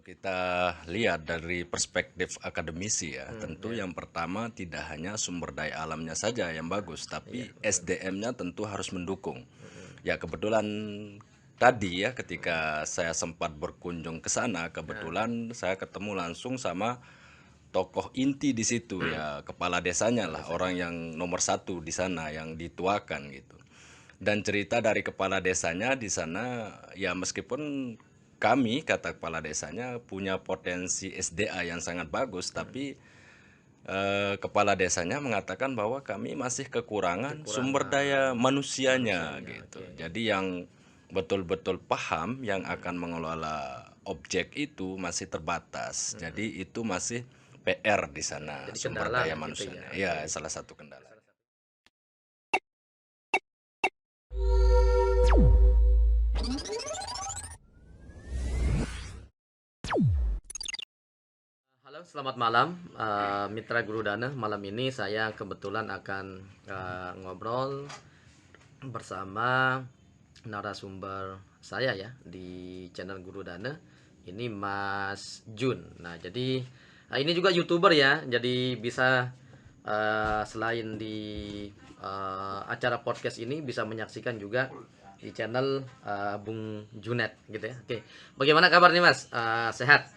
kita lihat dari perspektif akademisi ya, tentu Ya, yang pertama tidak hanya sumber daya alamnya saja yang bagus, iya tapi betul. SDM-nya tentu harus mendukung. Mm-mm. Ya kebetulan tadi ya ketika saya sempat berkunjung ke sana, Nah, kebetulan saya ketemu langsung sama tokoh inti di situ ya, kepala desanya kepala lah, desanya. orang yang nomor satu di sana yang dituakan gitu. Dan cerita dari kepala desanya di sana, ya meskipun kami, kata kepala desanya, punya potensi SDA yang sangat bagus, Mm. tapi kepala desanya mengatakan bahwa kami masih kekurangan sumber daya Kekurangan manusianya manusianya, gitu. oke. Jadi yang betul-betul paham yang akan mengelola objek itu masih terbatas. Mm-mm. Jadi itu masih PR di Ya, sana, jadi sumber kendala daya lah gitu ya, manusianya. oke. Ya, salah satu kendala. Halo, selamat malam, Mitra Guru Dana. Malam ini saya kebetulan akan ngobrol bersama narasumber saya ya di channel Guru Dana. Ini Mas Jun. Nah, jadi ini juga YouTuber ya. Jadi bisa selain di acara podcast ini bisa menyaksikan juga di channel Bung Junet gitu ya. Oke. Bagaimana kabar nih Mas? Sehat?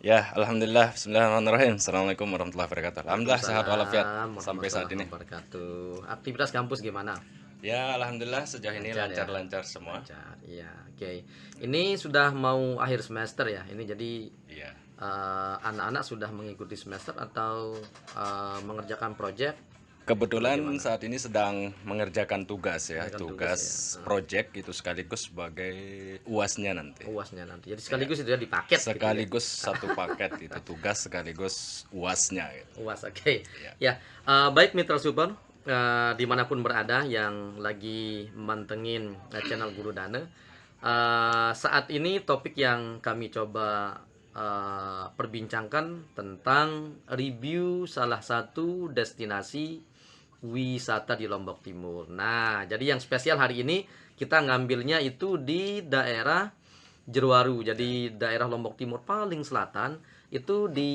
Ya, alhamdulillah. Bismillahirrahmanirrahim. Assalamualaikum warahmatullahi wabarakatuh. Alhamdulillah sehat walafiat Waalaikumsalam sampai saat warahmatullahi ini. wabarakatuh. Aktivitas kampus gimana? Ya, alhamdulillah sejauh ini Lancar ya? lancar-lancar semua. Lancar. Iya, oke. Ini sudah mau akhir semester ya. Ini jadi Iya. anak-anak sudah mengikuti semester atau mengerjakan proyek atau Kebetulan bagaimana? saat ini sedang mengerjakan tugas ya, Mengerjakan tugas tugas ya. project itu sekaligus sebagai UASnya nanti. UASnya nanti. Jadi Ya, sekaligus itu ya dipaket gitu ya. sekaligus satu paket itu tugas sekaligus UASnya gitu. UAS, oke. Ya. Ya, baik Mitra Super, dimanapun berada yang lagi mantengin channel Guru Dana. Saat ini topik yang kami coba perbincangkan tentang review salah satu destinasi wisata di Lombok Timur. Nah, jadi yang spesial hari ini kita ngambilnya itu di daerah Jeruwaru. Jadi daerah Lombok Timur paling selatan itu di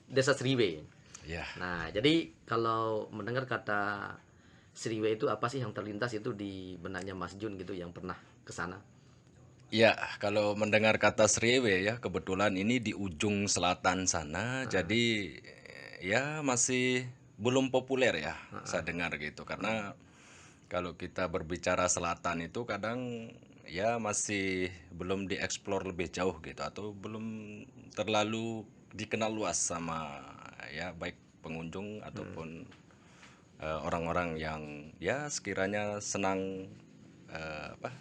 Desa Sriwe. Ya. Nah, jadi kalau mendengar kata Sriwe itu apa sih yang terlintas itu di benaknya Mas Jun gitu yang pernah ke sana? Ya, kalau mendengar kata Sriwe ya, kebetulan ini di ujung selatan sana, Heeh, jadi ya masih belum populer ya, heeh, saya dengar gitu. Karena kalau kita berbicara selatan itu kadang ya masih belum dieksplor lebih jauh gitu, atau belum terlalu dikenal luas sama ya baik pengunjung hmm. ataupun orang-orang yang ya sekiranya senang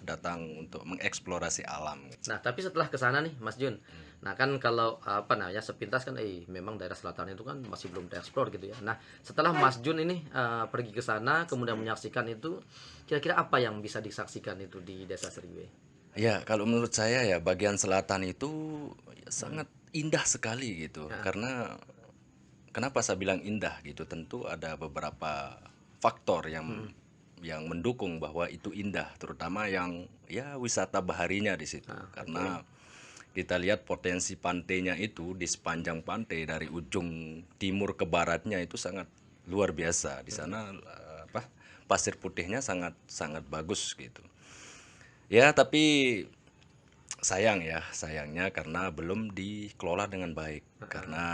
datang untuk mengeksplorasi alam gitu. Nah, tapi setelah ke sana nih, Mas Jun. Nah, kan kalau apa namanya sepintas kan memang daerah selatan itu kan masih belum tereksplor gitu ya. Nah, setelah Mas Jun ini pergi ke sana kemudian menyaksikan itu, kira-kira apa yang bisa disaksikan itu di Desa Seriwe? Ya, kalau menurut saya ya bagian selatan itu ya, Hmm. sangat indah sekali gitu. Ya, Karena kenapa saya bilang indah gitu? Tentu ada beberapa faktor hmm. yang mendukung bahwa itu indah, terutama yang ya wisata baharinya di situ. Nah, oke. Karena kita lihat potensi pantainya itu di sepanjang pantai dari ujung timur ke baratnya itu sangat luar biasa. Di Hmm. sana pasir putihnya sangat sangat bagus gitu. Ya, tapi sayangnya karena belum dikelola dengan baik. Heeh. Karena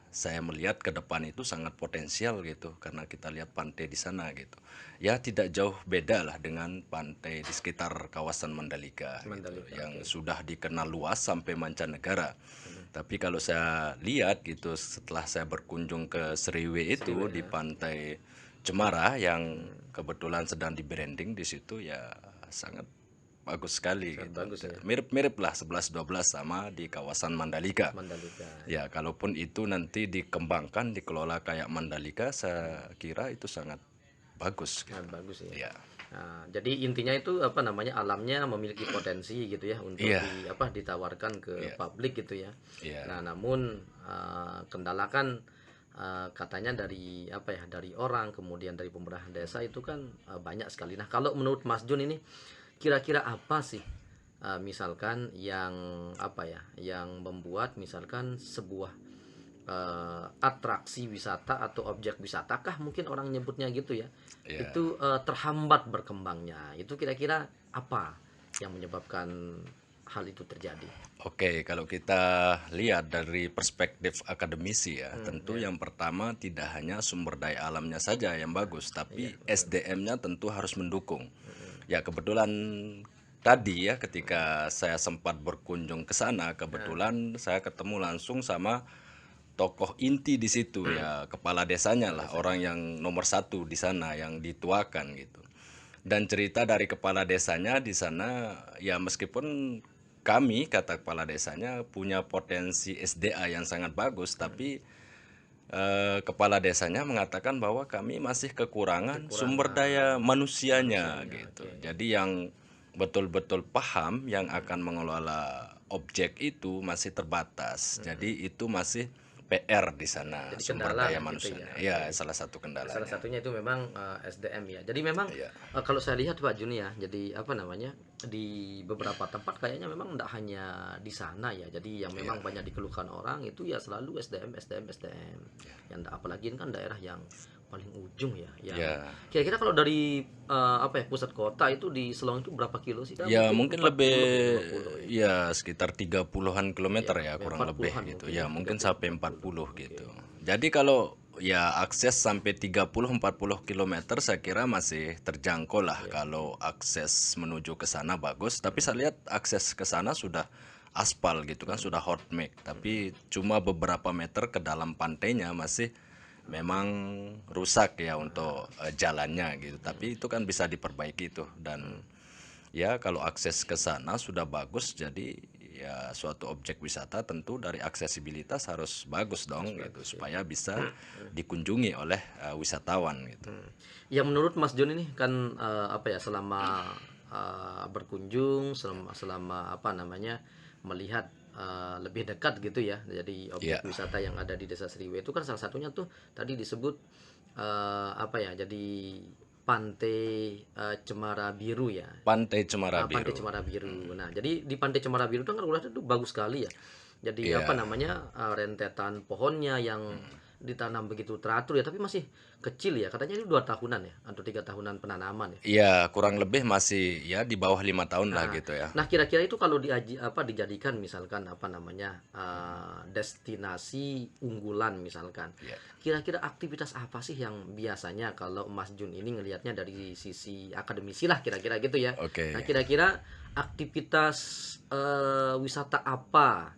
saya melihat ke depan itu sangat potensial gitu, karena kita lihat pantai di sana gitu. Ya tidak jauh beda lah dengan pantai di sekitar kawasan Mandalika gitu, Mandalika, yang oke. sudah dikenal luas sampai mancanegara. Hmm. Tapi kalau saya lihat gitu, setelah saya berkunjung ke Seriwe itu Seriwe di ya. pantai Cemara yang Hmm. kebetulan sedang di branding di situ ya sangat bagus sekali Sangat gitu. bagus ya. Mirip-mirip lah 11-12 sama di kawasan Mandalika. Mandalika ya. Ya, kalaupun itu nanti dikembangkan, dikelola kayak Mandalika, saya kira itu sangat bagus Sangat gitu. bagus ya. Ya. Nah, jadi intinya itu apa namanya alamnya memiliki potensi gitu ya untuk Iya, di apa ditawarkan ke iya, publik gitu ya. iya. Nah, namun kendala kan katanya dari apa ya dari orang kemudian dari pemerintah desa itu kan banyak sekali. Nah, kalau menurut Mas Jun ini kira-kira apa sih misalkan yang apa ya, yang membuat misalkan sebuah atraksi wisata atau objek wisatakah mungkin orang nyebutnya gitu ya, Ya. itu terhambat berkembangnya. Itu kira-kira apa yang menyebabkan hal itu terjadi? Oke, kalau kita lihat dari perspektif akademisi ya, tentu Ya, yang pertama tidak hanya sumber daya alamnya saja yang bagus, iya tapi betul. SDM-nya tentu harus mendukung. Ya, kebetulan tadi ya ketika saya sempat berkunjung ke sana, kebetulan saya ketemu langsung sama tokoh inti di situ ya, kepala desanya Kepala lah, desanya. orang yang nomor satu di sana yang dituakan gitu. Dan cerita dari kepala desanya di sana, ya meskipun kami, kata kepala desanya, punya potensi SDA yang sangat bagus, tapi kepala desanya mengatakan bahwa kami masih kekurangan sumber daya Kekurangan manusianya manusianya, gitu. oke. Jadi yang betul-betul paham yang akan mengelola objek itu masih terbatas. Jadi itu masih PR di sana, Jadi sumber kendala daya lah gitu ya. manusianya. Oke. Ya, salah satu Salah kendalanya. satunya itu memang SDM ya. Jadi memang Iya. kalau saya lihat Pak Juni ya, jadi apa namanya, di beberapa tempat kayaknya memang tidak hanya di sana ya. Jadi yang Iya. memang banyak dikeluhkan orang itu ya selalu SDM, SDM, SDM. Yang apalagi ini kan daerah yang paling ujung ya. Yang Ya. kira-kira kalau dari apa ya, pusat kota itu di Selong itu berapa kilo sih? Ya, Ya mungkin mungkin lebih 40 ya, 50 ya. ya sekitar 30-an Ya, kilometer ya ya kurang lebih 40-an gitu. mungkin Ya ya, mungkin 30 sampai 40. 40 Oke. gitu. Jadi kalau ya akses sampai 30-40 kilometer saya kira masih terjangkau lah Ya. kalau akses menuju ke sana bagus. Tapi saya lihat akses ke sana sudah aspal gitu kan, sudah hot mix. Tapi cuma beberapa meter ke dalam pantainya masih memang rusak ya untuk jalannya gitu. Tapi itu kan bisa diperbaiki tuh. Dan ya kalau akses ke sana sudah bagus, jadi ya suatu objek wisata tentu dari aksesibilitas harus bagus dong gitu Bagus ya. supaya bisa dikunjungi oleh wisatawan gitu. Ya menurut Mas Jon ini kan apa ya, selama berkunjung, selama selama apa namanya, melihat lebih dekat gitu ya. Jadi Iya, objek wisata yang ada di Desa Sriwe itu kan salah satunya tuh tadi disebut apa ya? Jadi Pantai Cemara Biru ya. Pantai Cemara Pantai Biru. Cemara Biru. Nah, jadi di Pantai Cemara Biru itu kan udah itu bagus sekali ya. Jadi apa Iya. namanya, rentetan pohonnya yang ditanam begitu teratur ya, tapi masih kecil ya. Katanya ini 2 tahunan ya, atau 3 tahunan penanaman ya. Iya, kurang lebih masih ya di bawah 5 tahun lah Nah, gitu ya. nah kira-kira itu kalau dijadikan misalkan apa namanya, destinasi unggulan misalkan. Iya. Kira-kira aktivitas apa sih yang biasanya kalau Mas Jun ini ngelihatnya dari sisi akademisi lah kira-kira gitu ya. Nah, Oke. kira-kira aktivitas wisata apa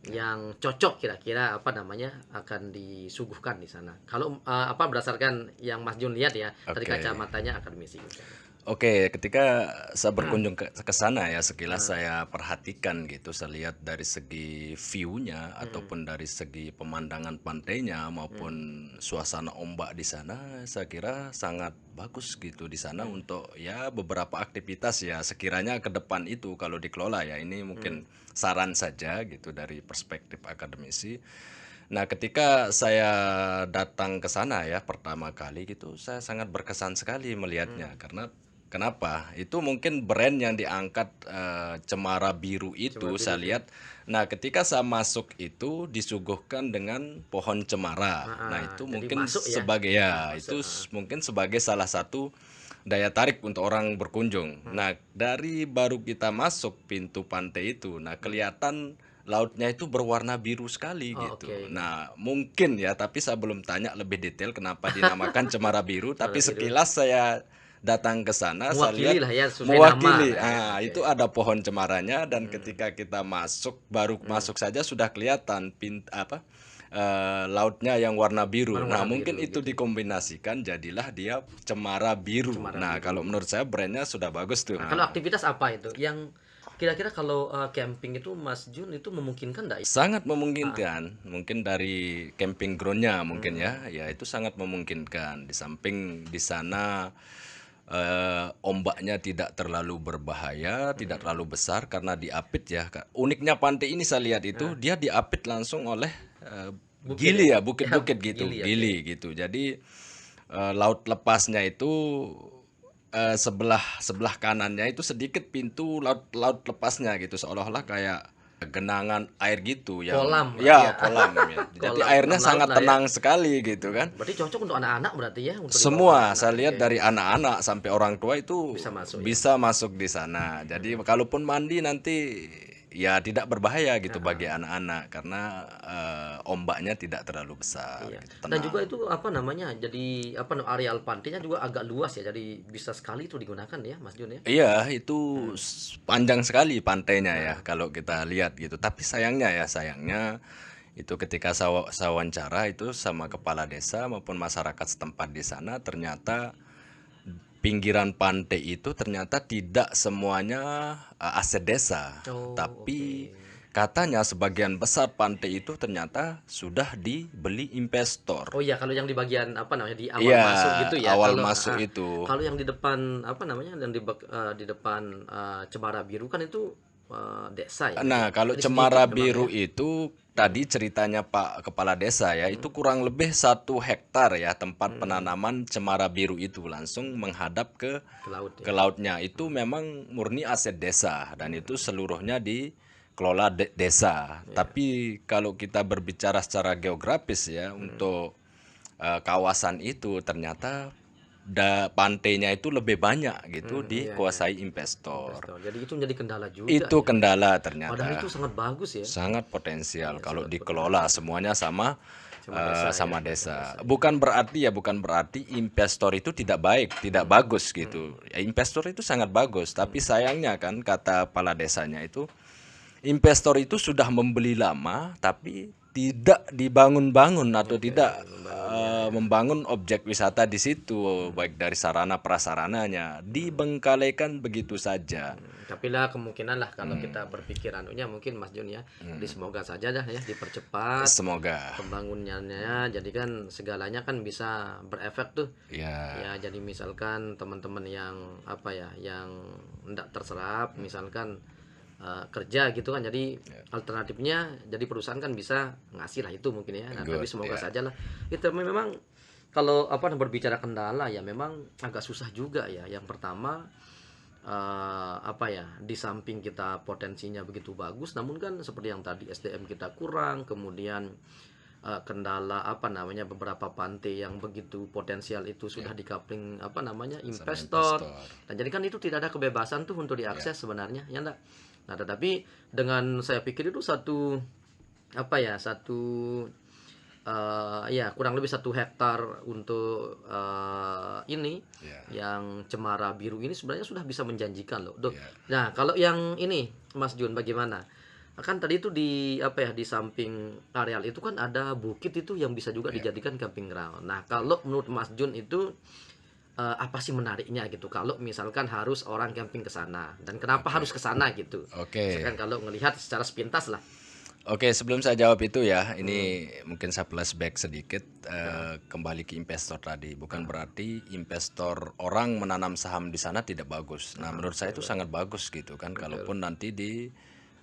yang cocok kira-kira apa namanya akan disuguhkan di sana. Kalau apa berdasarkan yang Mas Jun lihat ya dari Oke. kacamatanya akademisi gitu. Oke, ketika saya berkunjung ke sana ya, sekilas saya perhatikan gitu, saya lihat dari segi view-nya ataupun dari segi pemandangan pantainya maupun suasana ombak di sana, saya kira sangat bagus gitu di sana untuk ya beberapa aktivitas ya sekiranya ke depan itu kalau dikelola ya, ini mungkin saran saja gitu dari perspektif akademisi. Nah, ketika saya datang ke sana ya pertama kali gitu, saya sangat berkesan sekali melihatnya karena kenapa? Itu mungkin brand yang diangkat Cemara Biru Cemara itu Biru saya itu ya. lihat. Nah, ketika saya masuk itu disuguhkan dengan pohon cemara. Nah, itu Jadi mungkin masuk ya. sebagai ya Masuk. itu mungkin sebagai salah satu daya tarik untuk orang berkunjung. Nah, dari baru kita masuk pintu pantai itu, nah kelihatan lautnya itu berwarna biru sekali Oh, gitu. oke. Nah, mungkin ya, tapi saya belum tanya lebih detail kenapa dinamakan Cemara Biru, Cemara tapi Biru. sekilas saya datang ke sana, saya Mewakili lihat lah ya sesuai nama mewakili. lah ya. Ah, Oke. itu ada pohon cemaranya dan ketika kita masuk, baru masuk saja sudah kelihatan lautnya yang warna biru. Nah, Warna-warna mungkin biru itu gitu ya. dikombinasikan jadilah dia Cemara Biru. Cemara Nah, kalau Biru. menurut saya brandnya sudah bagus tuh. Nah, kalau Nah, aktivitas apa itu yang kira-kira kalau camping itu Mas Jun itu memungkinkan enggak? sangat memungkinkan, mungkin dari camping groundnya mungkin ya, ya itu sangat memungkinkan. Di samping di sana ombaknya tidak terlalu berbahaya, tidak terlalu besar karena diapit ya. Uniknya pantai ini saya lihat itu dia diapit langsung oleh Bukit ya. gili ya, Ya, bukit-bukit gitu, gili oke. gili gitu. Jadi laut lepasnya itu sebelah sebelah kanannya itu sedikit pintu laut laut lepasnya gitu, seolah-olah kayak genangan air gitu yang Kolam berarti ya. ya kolam ya. Jadi Kolam airnya laut sangat lah ya. tenang sekali gitu kan. Berarti cocok untuk anak-anak berarti ya, untuk dibawa Semua saya anak-anak lihat ya. dari anak-anak sampai orang tua itu Bisa masuk ya. bisa masuk di sana. Jadi kalaupun mandi nanti ya tidak berbahaya gitu bagi anak-anak karena ombaknya tidak terlalu besar Iya. gitu, Dan juga tenang. itu apa namanya? Jadi apa areal pantainya juga agak luas ya. Jadi bisa sekali itu digunakan ya, Mas Jun ya. Iya, itu panjang sekali pantainya ya Nah, kalau kita lihat gitu. Tapi sayangnya ya, sayangnya itu ketika saya wawancara itu sama kepala desa maupun masyarakat setempat di sana, ternyata pinggiran pantai itu ternyata tidak semuanya aset desa, oh oke. tapi katanya sebagian besar pantai itu ternyata sudah dibeli investor. Oh iya, kalau yang di bagian apa namanya di awal Iya, masuk gitu ya. awal Kalau masuk itu. kalau yang di depan apa namanya yang di depan Cemara Biru kan itu desa ya. Nah, kalau Jadi sedikit Cemara memang Biru ya. itu tadi ceritanya Pak Kepala Desa ya, itu kurang lebih 1 hektar ya tempat penanaman Cemara Biru itu langsung menghadap Ke laut ke ya. lautnya. Itu memang murni aset desa dan itu seluruhnya dikelola desa. Tapi kalau kita berbicara secara geografis ya untuk kawasan itu ternyata pantainya itu lebih banyak gitu Iya iya. dikuasai investor. Investor. Jadi itu menjadi kendala juga Itu ya. kendala Padahal itu ternyata. sangat bagus ya. Sangat potensial Iya, kalau sangat dikelola potensial. semuanya sama Cuma desa ya, sama sama desa desa. ya. Bukan berarti investor itu tidak baik, tidak bagus gitu. Ya, investor itu sangat bagus, tapi sayangnya kan kata kepala desanya itu investor itu sudah membeli lama tapi tidak dibangun-bangun atau Oke, tidak membangun ya ya. membangun objek wisata di situ, baik dari sarana prasarananya, dibengkalaikan begitu saja. Tapi lah kemungkinan lah kalau kita berpikir anunya mungkin Mas Jun ya. Jadi semoga saja dah ya dipercepat Semoga pembangunannya. Jadi kan segalanya kan bisa berefek tuh. ya. Ya jadi misalkan teman-teman yang apa ya yang tidak terserap misalkan kerja gitu kan jadi alternatifnya jadi perusahaan kan bisa ngasih lah itu mungkin ya. Nah, tapi Good, semoga ya. saja lah. Itu memang kalau apa berbicara kendala ya memang agak susah juga ya. Yang pertama apa ya di samping kita potensinya begitu bagus namun kan seperti yang tadi SDM kita kurang kemudian kendala apa namanya beberapa pantai yang begitu potensial itu sudah dikapling apa namanya Sama investor investor. dan jadi kan itu tidak ada kebebasan tuh untuk diakses sebenarnya ya enggak. Nah tetapi dengan saya pikir itu satu apa ya satu ya kurang lebih 1 hektar untuk ini Ya, yang Cemara Biru ini sebenarnya sudah bisa menjanjikan loh. Duh. ya, Nah, kalau yang ini Mas Jun bagaimana? Kan tadi itu di apa ya di samping areal itu kan ada bukit itu yang bisa juga ya. dijadikan camping ground. Nah, kalau menurut Mas Jun itu apa sih menariknya gitu kalau misalkan harus orang camping ke sana dan kenapa harus ke sana gitu? Oke. Misalkan kalau melihat secara sepintas lah. Oke, sebelum saya jawab itu ya, ini mungkin saya flashback sedikit kembali ke investor tadi. Bukan berarti investor orang menanam saham di sana tidak bagus. Nah, menurut saya itu sangat bagus gitu kan, kalaupun nanti di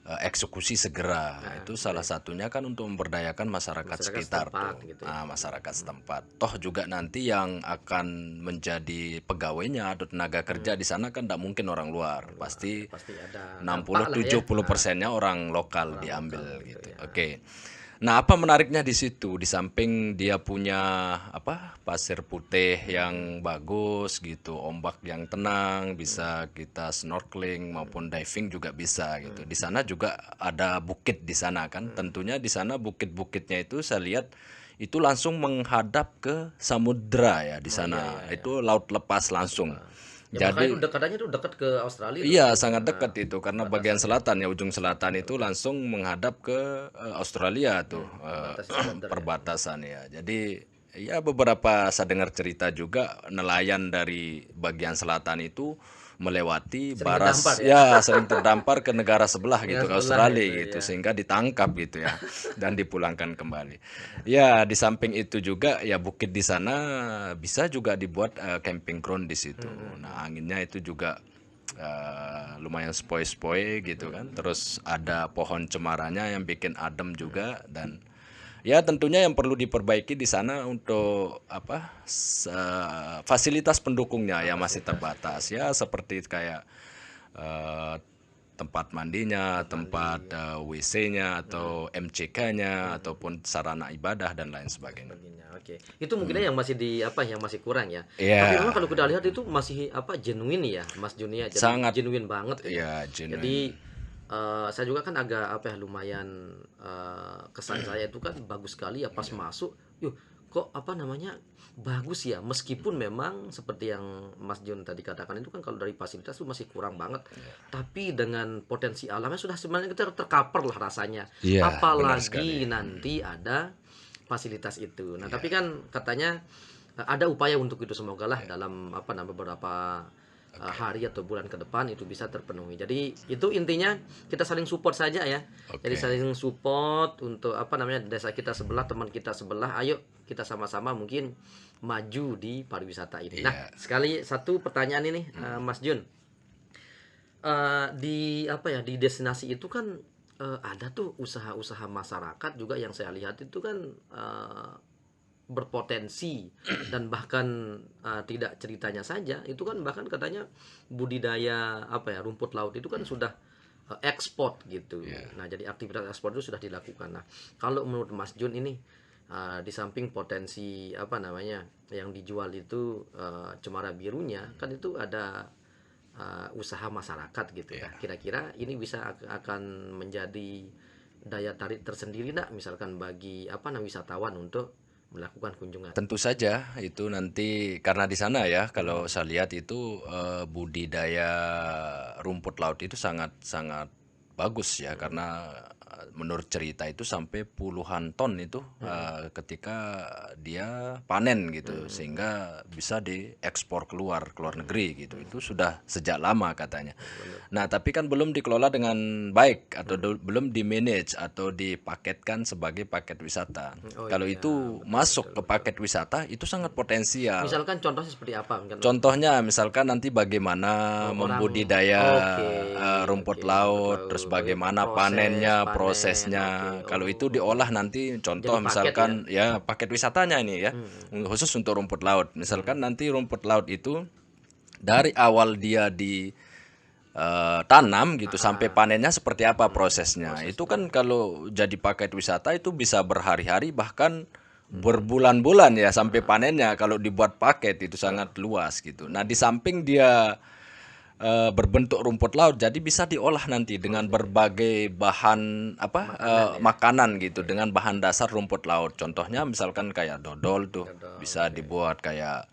eksekusi segera. Itu salah satunya kan untuk memberdayakan masyarakat Masyarakat sekitar setempat tuh. gitu ya. Nah, masyarakat setempat. Toh juga nanti yang akan menjadi pegawainya atau tenaga kerja di sana kan tidak mungkin orang luar. Pasti Pasti ada dampak lah ya. 60-70%-nya orang lokal Orang diambil lokal gitu gitu. ya. Oke. Nah, apa menariknya di situ? Di samping dia punya apa? Pasir putih yang bagus gitu, ombak yang tenang, bisa kita snorkeling maupun diving juga bisa gitu. Di sana juga ada bukit di sana kan. Tentunya di sana bukit-bukitnya itu saya lihat itu langsung menghadap ke samudra ya di sana. Itu laut lepas langsung. Ya makanya itu Jadi katanya itu dekat ke Australia tuh. iya, sangat dekat itu karena bagian selatan ya, ujung selatan itu langsung menghadap ke Australia tuh Batas Samudra ya. perbatasan ya. Jadi ya beberapa saya dengar cerita juga nelayan dari bagian selatan itu melewati Sering terdampar baras ya. ya sering terdampar ke negara sebelah gitu, ke Sebelah Australia itu gitu ya. sehingga ditangkap gitu ya dan dipulangkan kembali. Ya, di samping itu juga ya bukit di sana bisa juga dibuat camping ground di situ. Nah, anginnya itu juga lumayan spoi-spoi gitu kan. Terus ada pohon cemaranya yang bikin adem juga dan Ya tentunya yang perlu diperbaiki di sana untuk fasilitas pendukungnya yang masih terbatas ya, seperti kayak eh, tempat mandinya, tempat WC-nya atau MCK-nya ataupun sarana ibadah dan lain sebagainya. Sebagainya. Oke. Itu mungkinnya yang masih yang masih kurang ya. Tapi memang Ya, kalau kita lihat itu masih genuine ya, Mas Junia. Jadi sangat genuine banget gitu. ya genuine. Jadi saya juga kan agak lumayan kesan saya itu kan bagus sekali ya pas masuk. Yuk, kok bagus ya meskipun memang seperti yang Mas Jun tadi katakan itu kan kalau dari fasilitas itu masih kurang banget. Tapi dengan potensi alamnya sudah sebenarnya kita tercover lah rasanya. Iya, benar sekali. Apalagi nanti ada fasilitas itu. Nah, tapi kan katanya ada upaya untuk itu, semoga lah dalam beberapa hari atau bulan ke depan itu bisa terpenuhi. Jadi itu intinya kita saling support saja ya. Jadi Oke. saling support untuk desa kita sebelah, teman kita sebelah. Ayo kita sama-sama mungkin maju di pariwisata ini. Nah, Iya. sekali satu pertanyaan ini Mas Jun. Di destinasi itu kan ada tuh usaha-usaha masyarakat juga yang saya lihat itu kan berpotensi dan bahkan tidak ceritanya saja itu kan bahkan katanya budidaya rumput laut itu kan sudah ekspor gitu. Nah, jadi aktivitas ekspor itu sudah dilakukan. Nah, kalau menurut Mas Jun ini di samping potensi yang dijual itu cemara birunya kan itu ada usaha masyarakat gitu ya. Kira-kira ini bisa akan menjadi daya tarik tersendiri enggak misalkan bagi wisatawan untuk melakukan kunjungan. Tentu saja itu nanti karena di sana ya kalau saya lihat itu budidaya rumput laut itu sangat sangat bagus ya karena menurut cerita itu sampai puluhan ton itu ketika dia panen gitu sehingga bisa diekspor keluar negeri gitu. Itu sudah sejak lama katanya. Nah, tapi kan belum dikelola dengan baik atau belum di-manage atau dipaketkan sebagai paket wisata. Oh Kalau iya, itu masuk ke paket wisata itu sangat potensial. misalkan contohnya seperti apa mungkin Contohnya misalkan nanti bagaimana orang membudidaya oke rumput rumput laut, terus laut bagaimana proses panennya, panen oke prosesnya. Kalau itu diolah nanti jadi contoh paket ya. misalkan ya paket wisatanya ini ya, khusus untuk rumput laut. Misalkan nanti rumput laut itu dari awal dia di tanam gitu sampai panennya seperti apa prosesnya. Itu kan kalau jadi paket wisata itu bisa berhari-hari bahkan berbulan-bulan ya sampai panennya kalau dibuat paket itu sangat luas gitu. Nah, di samping dia berbentuk rumput laut jadi bisa diolah nanti dengan berbagai bahan makanan gitu dengan bahan dasar rumput laut. Contohnya misalkan kayak dodol tuh bisa dibuat kayak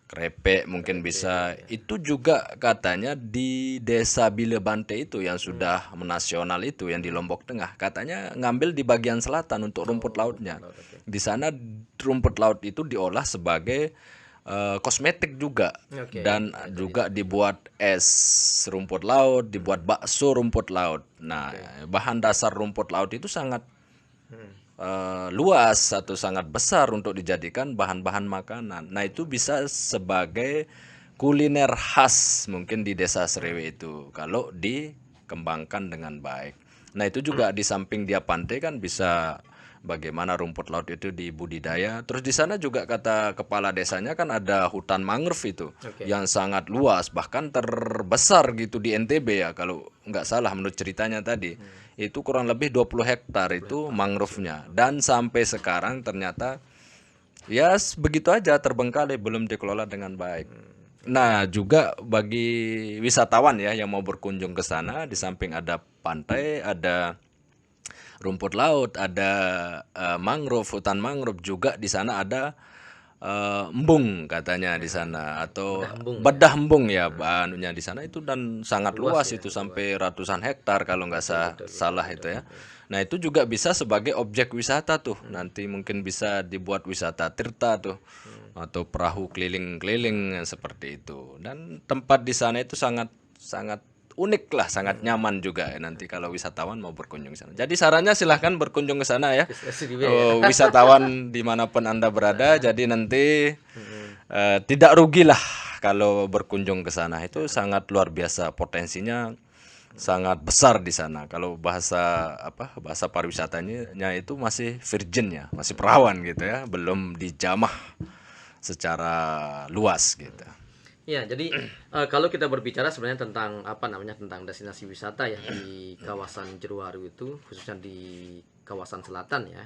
krepek mungkin bisa. Itu juga katanya di desa Bilebante itu yang sudah menasional itu yang di Lombok Tengah katanya ngambil di bagian selatan untuk rumput lautnya. Di sana rumput laut itu diolah sebagai kosmetik juga Oke, dan juga dibuat es rumput laut, dibuat bakso rumput laut. Nah, bahan dasar rumput laut itu sangat luas atau sangat besar untuk dijadikan bahan-bahan makanan. Nah, itu bisa sebagai kuliner khas mungkin di desa Serewe itu kalau dikembangkan dengan baik. Nah, itu juga di samping dia pantai kan bisa bagaimana rumput laut itu dibudidaya. Terus di sana juga kata kepala desanya kan ada hutan mangrove itu yang sangat luas bahkan terbesar gitu di NTB ya kalau nggak salah menurut ceritanya tadi. Itu kurang lebih 20 hektar itu mangrove-nya dan sampai sekarang ternyata ya begitu aja terbengkalai belum dikelola dengan baik. Nah, juga bagi wisatawan ya yang mau berkunjung ke sana di samping ada pantai, ada rumput laut, ada mangrove, hutan mangrove juga di sana ada embung katanya di sana atau bedah embung ya bahannya di sana itu dan sangat luas itu sampai ratusan hektar kalau nggak salah itu ya. Nah, itu juga bisa sebagai objek wisata tuh. Nanti mungkin bisa dibuat wisata tirta tuh atau perahu keliling-keliling seperti itu. Dan tempat di sana itu sangat sangat unik lah, sangat nyaman juga ya nanti kalau wisatawan mau berkunjung ke sana. Jadi sarannya silahkan berkunjung ke sana ya. Wisatawan dimanapun Anda berada, jadi nanti tidak rugilah kalau berkunjung ke sana. Itu sangat luar biasa potensinya. sangat besar di sana. Kalau bahasa bahasa pariwisatanya itu masih virgin ya, masih perawan gitu ya, belum dijamah secara luas gitu. Ya, jadi kalau kita berbicara sebenarnya tentang apa namanya tentang destinasi wisata ya di kawasan Jeruwaru itu khususnya di kawasan selatan ya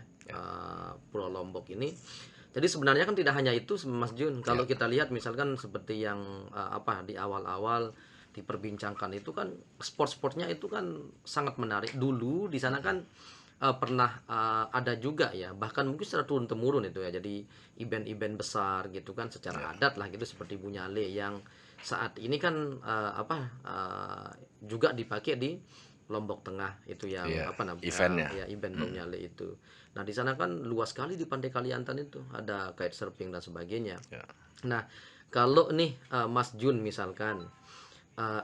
Pulau Lombok ini. Jadi sebenarnya kan tidak hanya itu Mas Jun. Ya, Kalau kita lihat misalkan seperti yang apa di awal-awal diperbincangkan itu kan sport-sportnya itu kan sangat menarik. Dulu di sana kan pernah ada juga ya bahkan mungkin secara turun temurun itu ya jadi event-event besar gitu kan secara adat lah gitu seperti Bunyale yang saat ini kan juga dipakai di Lombok Tengah itu yang iya, apa namanya eventnya. ya event Bunyale itu. Nah di sana kan luas sekali di Pantai Kaliantan itu ada kite surfing dan sebagainya. Ya, Nah kalau nih Mas Jun misalkan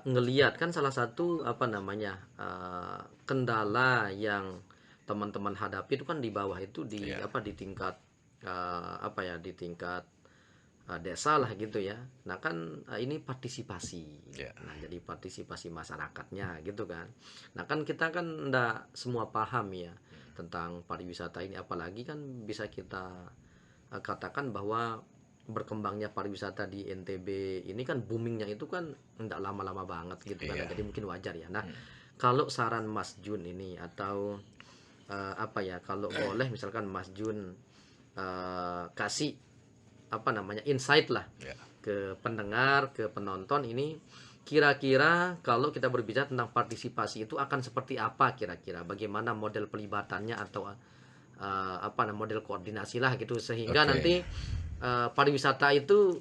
ngeliat kan salah satu apa namanya kendala yang teman-teman hadapi itu kan di bawah itu di ya, apa di tingkat apa ya di tingkat desa lah gitu ya. Nah kan ini partisipasi. ya, Nah jadi partisipasi masyarakatnya gitu kan. Nah kan kita kan ndak semua paham ya tentang pariwisata ini apalagi kan bisa kita katakan bahwa berkembangnya pariwisata di NTB ini kan boomingnya itu kan nggak lama-lama banget gitu kan. Nah, iya. jadi mungkin wajar ya. Nah kalau saran Mas Jun ini atau apa ya kalau boleh misalkan Mas Jun kasih apa namanya insight lah Ya. ke pendengar ke penonton ini kira-kira kalau kita berbicara tentang partisipasi itu akan seperti apa kira-kira bagaimana model pelibatannya atau apa namanya model koordinasi lah gitu sehingga Oke, nanti pariwisata itu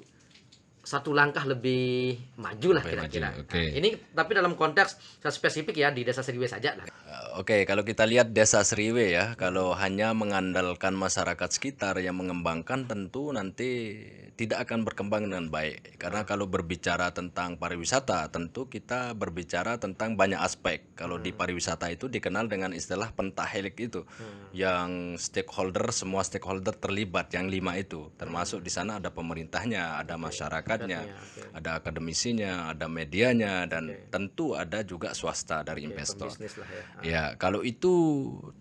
satu langkah lebih maju lah lebih maju. kira-kira. Oke. Nah, ini tapi dalam konteks spesifik ya di Desa Seriwe saja lah. Oke, kalau kita lihat Desa Seriwe ya, kalau hanya mengandalkan masyarakat sekitar yang mengembangkan tentu nanti tidak akan berkembang dengan baik. Karena kalau berbicara tentang pariwisata, tentu kita berbicara tentang banyak aspek. Kalau di pariwisata itu dikenal dengan istilah pentahelik itu, yang stakeholder, semua stakeholder terlibat, yang 5 itu. Termasuk di sana ada pemerintahnya, ada masyarakatnya, Masyarakatnya, oke. ada akademisinya, ada medianya, dan Oke. tentu ada juga swasta dari Oke, investor. pembisnis lah ya. Ya, kalau itu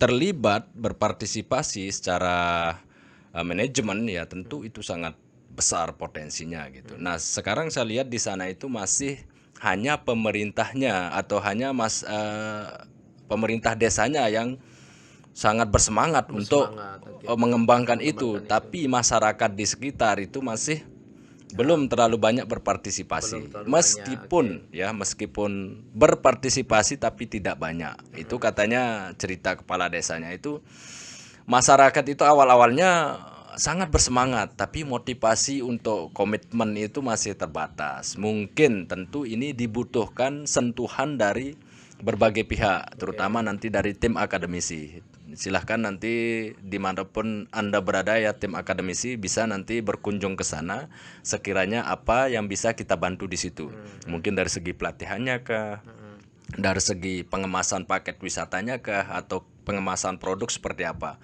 terlibat berpartisipasi secara manajemen ya tentu itu sangat besar potensinya gitu. Nah, sekarang saya lihat di sana itu masih hanya pemerintahnya atau hanya pemerintah desanya yang sangat bersemangat untuk Bersemangat, oke. mengembangkan itu, Mengembangkan itu. tapi masyarakat di sekitar itu masih belum terlalu banyak Belum berpartisipasi. terlalu banyak, oke. Meskipun berpartisipasi tapi tidak banyak. Itu katanya cerita kepala desanya itu masyarakat itu awal-awalnya sangat bersemangat, tapi motivasi untuk komitmen itu masih terbatas. Mungkin tentu ini dibutuhkan sentuhan dari berbagai pihak, terutama nanti dari tim akademisi. Silahkan nanti dimanapun Anda berada ya tim akademisi bisa nanti berkunjung ke sana sekiranya apa yang bisa kita bantu di situ. Mungkin dari segi pelatihannya kah, dari segi pengemasan paket wisatanya kah, atau pengemasan produk seperti apa.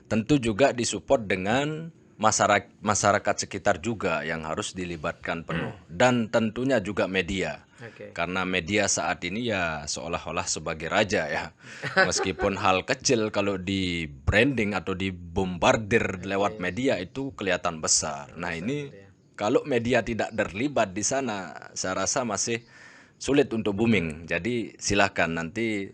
Tentu juga disupport dengan masyarakat sekitar juga yang harus dilibatkan penuh. Dan tentunya juga media. Oke. Karena media saat ini ya seolah-olah sebagai raja ya. Meskipun hal kecil kalau di branding atau dibombardir lewat media itu kelihatan besar. Nah ini Gitu ya. kalau media tidak terlibat di sana, saya rasa masih sulit untuk booming. Jadi silahkan nanti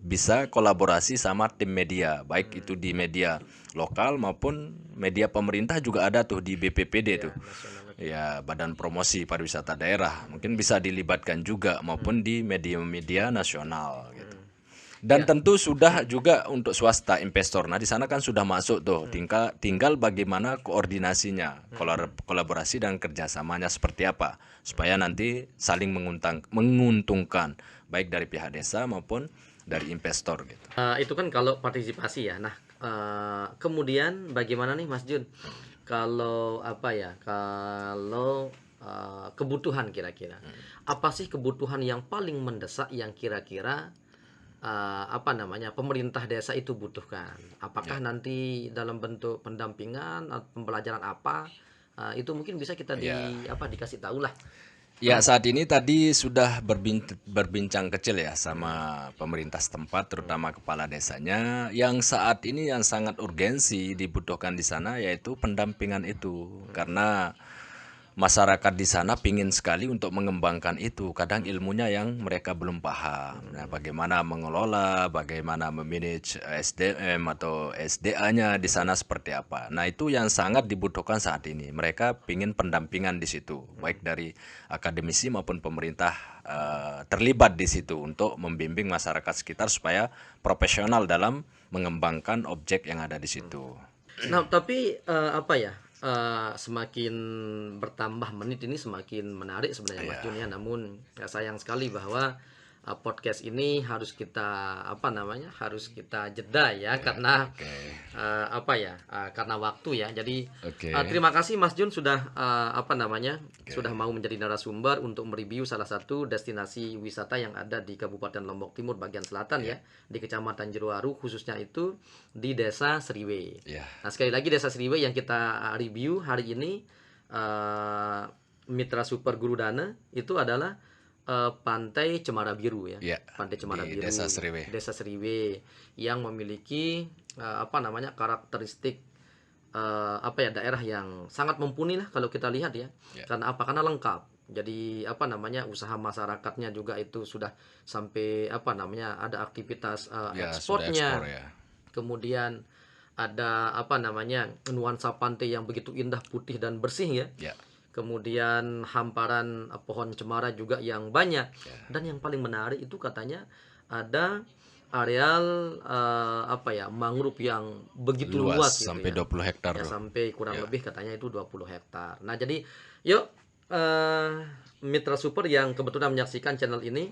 bisa kolaborasi sama tim media, baik itu di media lokal maupun media pemerintah juga ada tuh di BPPD Ya, tuh. nasional. Ya, Badan Promosi Pariwisata Daerah. Mungkin bisa dilibatkan juga maupun di media-media nasional gitu. Dan Ya. tentu sudah juga untuk swasta investor. Nah, di sana kan sudah masuk tuh. Tinggal bagaimana koordinasinya, kolaborasi dan kerjasamanya seperti apa supaya nanti saling menguntungkan baik dari pihak desa maupun dari investor gitu. Itu kan kalau partisipasi ya. Nah, kemudian bagaimana nih Mas Jun? Kalau apa ya? Kalau kebutuhan kira-kira. Apa sih kebutuhan yang paling mendesak yang kira-kira apa namanya pemerintah desa itu butuhkan? Apakah nanti dalam bentuk pendampingan atau pembelajaran apa? Itu mungkin bisa kita Ya, di apa dikasih tahu lah. Ya, saat ini tadi sudah berbincang kecil ya sama pemerintah setempat, terutama kepala desanya, yang saat ini yang sangat urgensi dibutuhkan di sana yaitu pendampingan itu. Karena masyarakat di sana pingin sekali untuk mengembangkan itu, kadang ilmunya yang mereka belum paham. Nah, bagaimana mengelola, bagaimana memanage SDM atau SDA-nya di sana seperti apa. Nah, itu yang sangat dibutuhkan saat ini. Mereka pingin pendampingan di situ, baik dari akademisi maupun pemerintah terlibat di situ untuk membimbing masyarakat sekitar supaya profesional dalam mengembangkan objek yang ada di situ. Nah, tapi apa ya? Semakin bertambah menit ini semakin menarik sebenarnya Mas Ya, Jun ya. Namun ya sayang sekali bahwa podcast ini harus kita apa namanya? Harus kita jeda ya karena oke, apa ya? Karena waktu ya. Jadi oke, terima kasih Mas Jun sudah apa namanya? oke. Sudah mau menjadi narasumber untuk mereview salah satu destinasi wisata yang ada di Kabupaten Lombok Timur bagian selatan ya, di Kecamatan Jeruaru khususnya itu di Desa Seriwe. Ya, Nah, sekali lagi Desa Seriwe yang kita review hari ini Mitra Super Guru Dana itu adalah Pantai Cemara Biru ya. ya, Pantai Cemara di Biru, Desa Seriwe. Desa Seriwe yang memiliki apa namanya karakteristik apa ya daerah yang sangat mumpuni lah kalau kita lihat ya. Ya. Karena apa? Karena lengkap. Jadi apa namanya usaha masyarakatnya juga itu sudah sampai apa namanya ada aktivitas Ya, sudah ekspor ekspornya. ya. Kemudian ada apa namanya nuansa pantai yang begitu indah putih dan bersih ya. Ya, Kemudian hamparan pohon cemara juga yang banyak. ya. Dan yang paling menarik itu katanya ada areal apa ya mangrove yang begitu Luas luas gitu sampai ya. 20 hektar. Ya sampai kurang Ya. lebih katanya itu 20 hektar. Nah, jadi yuk Mitra Super yang kebetulan menyaksikan channel ini,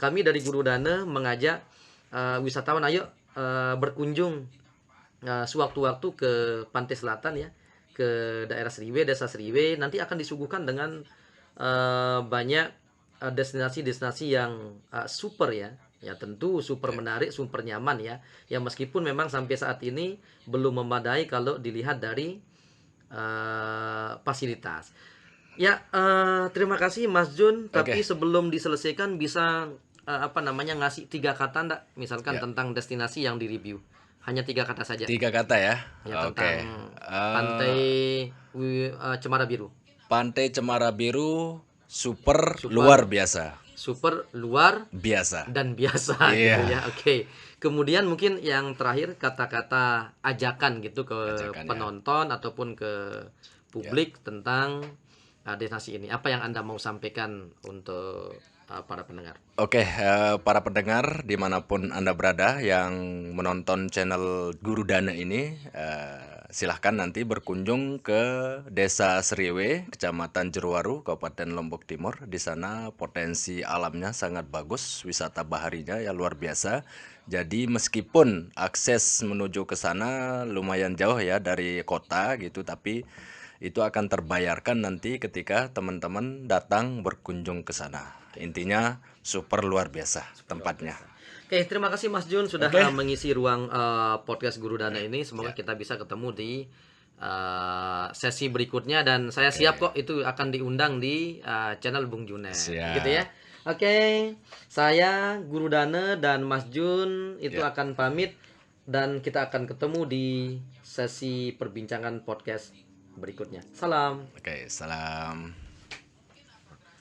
kami dari Guru Dana mengajak wisatawan ayo berkunjung sewaktu-waktu ke pantai selatan ya, ke daerah Seriwe, Desa Seriwe. Nanti akan disuguhkan dengan banyak destinasi-destinasi yang super ya. Ya tentu super menarik, super nyaman ya. Yang meskipun memang sampai saat ini belum memadai kalau dilihat dari fasilitas. Ya, terima kasih Mas Jun. Tapi Oke. sebelum diselesaikan bisa apa namanya ngasih 3 kata ndak? Misalkan Ya. tentang destinasi yang direview. Hanya 3 kata saja. 3 kata ya. Ya Oke. tentang pantai Cemara Biru. Pantai Cemara Biru super Super, luar biasa. super luar Biasa. dan biasa Iya. gitu ya. Oke. Kemudian mungkin yang terakhir kata-kata ajakan gitu ke Ajakan, ya. penonton ataupun ke publik tentang destinasi ini. Apa yang Anda mau sampaikan untuk para pendengar? Oke, para pendengar dimanapun Anda berada yang menonton channel Guru Dana ini, silahkan nanti berkunjung ke Desa Seriwe, Kecamatan Jeruaru, Kabupaten Lombok Timur. Di sana potensi alamnya sangat bagus, wisata baharinya ya luar biasa. Jadi meskipun akses menuju ke sana lumayan jauh ya dari kota gitu, tapi itu akan terbayarkan nanti ketika teman-teman datang berkunjung ke sana. Intinya super luar biasa tempatnya. Oke, terima kasih Mas Jun sudah Oke. mengisi ruang podcast Guru Dana ini. Semoga kita bisa ketemu di sesi berikutnya dan saya siap kok itu akan diundang di channel Bung Junet. Siap. Gitu ya. Oke, saya Guru Dana dan Mas Jun itu akan pamit dan kita akan ketemu di sesi perbincangan podcast berikutnya. Salam. Oke, salam.